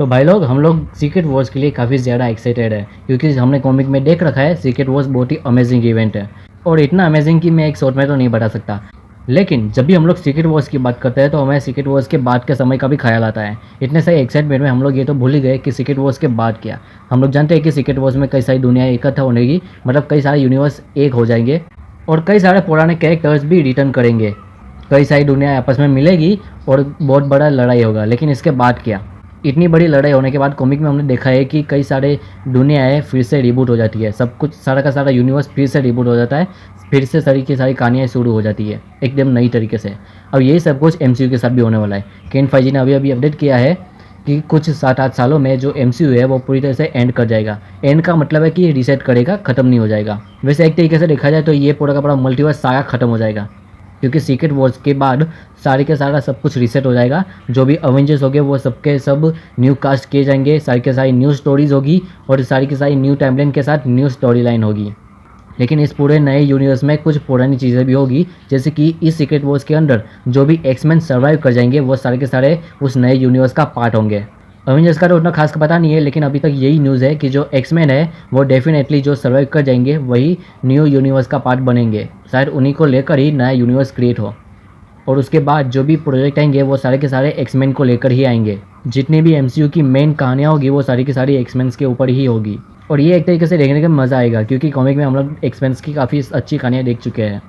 तो भाई लोग हम लोग सीक्रेट वॉर्स के लिए काफ़ी ज़्यादा एक्साइटेड है क्योंकि हमने कॉमिक में देख रखा है सीक्रेट वॉर्स बहुत ही अमेजिंग इवेंट है और इतना अमेजिंग कि मैं एक शॉर्ट में तो नहीं बता सकता। लेकिन जब भी हम लोग सीक्रेट वॉर्स की बात करते हैं तो हमें सीक्रेट वॉर्स के बाद के समय का भी ख्याल आता है। इतने सारे एक्साइटमेंट में हम लोग ये तो भूल ही गए कि सीक्रेट वॉर्स के बाद क्या। हम लोग जानते हैं कि सीक्रेट वॉर्स में कई सारी दुनिया इकट्ठा होने की, मतलब कई सारे यूनिवर्स एक हो जाएंगे और कई सारे पुराने कैरेक्टर्स भी रिटर्न करेंगे। कई सारी दुनिया आपस में मिलेगी और बहुत बड़ा लड़ाई होगा। लेकिन इसके बाद क्या? इतनी बड़ी लड़ाई होने के बाद कॉमिक में हमने देखा है कि कई सारे दुनियाएं फिर से रिबूट हो जाती है, सब कुछ सारा का सारा यूनिवर्स फिर से रिबूट हो जाता है, फिर से सारी की सारी कहानियाँ शुरू हो जाती है एकदम नई तरीके से। अब यही सब कुछ एमसीयू के साथ भी होने वाला है। केन फाइजी ने अभी अभी अपडेट किया है कि कुछ 7-8 सालों में जो एमसीयू है वो पूरी तरह से एंड कर जाएगा। एंड का मतलब है कि ये रीसेट करेगा, ख़त्म नहीं हो जाएगा। वैसे एक तरीके से देखा जाए तो ये पूरा का पूरा मल्टीवर्स सागा ख़त्म हो जाएगा क्योंकि सीक्रेट वॉर्स के बाद सारे के सारा सब कुछ रीसेट हो जाएगा। जो भी अवेंजर्स हो गए वो सबके सब न्यू कास्ट किए जाएंगे, सारी के सारी न्यू स्टोरीज होगी और सारी की सारी न्यू टाइमलाइन के साथ न्यू स्टोरी लाइन होगी। लेकिन इस पूरे नए यूनिवर्स में कुछ पुरानी चीज़ें भी होगी, जैसे कि इस सीक्रेट वॉर्स के अंदर जो भी एक्समैन सर्वाइव कर जाएंगे वो सारे के सारे उस नए यूनिवर्स का पार्ट होंगे। अवेंजर्स का तो उतना खास पता नहीं है, लेकिन अभी तक यही न्यूज़ है कि जो एक्समैन है वो डेफिनेटली जो सर्वाइव कर जाएंगे वही न्यू यूनिवर्स का पार्ट बनेंगे। शायद उन्हीं को लेकर ही नया यूनिवर्स क्रिएट हो और उसके बाद जो भी प्रोजेक्ट आएंगे वो सारे के सारे एक्समैन को लेकर ही आएंगे। जितनी भी एमसीयू की मेन कहानियाँ होगी वो सारी की सारी एक्समैन्स के ऊपर ही होगी और ये एक तरीके से देखने का मज़ा आएगा क्योंकि कॉमिक में हम लोग एक्समैन्स की काफ़ी अच्छी कहानियाँ देख चुके हैं।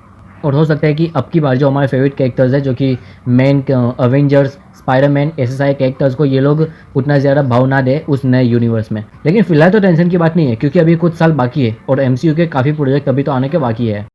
और हो सकता है कि अब की बार जो हमारे फेवरेट कैरेक्टर्स है, जो कि मेन अवेंजर्स, स्पाइडरमैन, ऐसे सारे कैरेक्टर्स को ये लोग उतना ज़्यादा भाव ना दे उस नए यूनिवर्स में। लेकिन फिलहाल तो टेंशन की बात नहीं है क्योंकि अभी कुछ साल बाकी है और एमसीयू के काफ़ी प्रोजेक्ट अभी तो आने के बाकी है।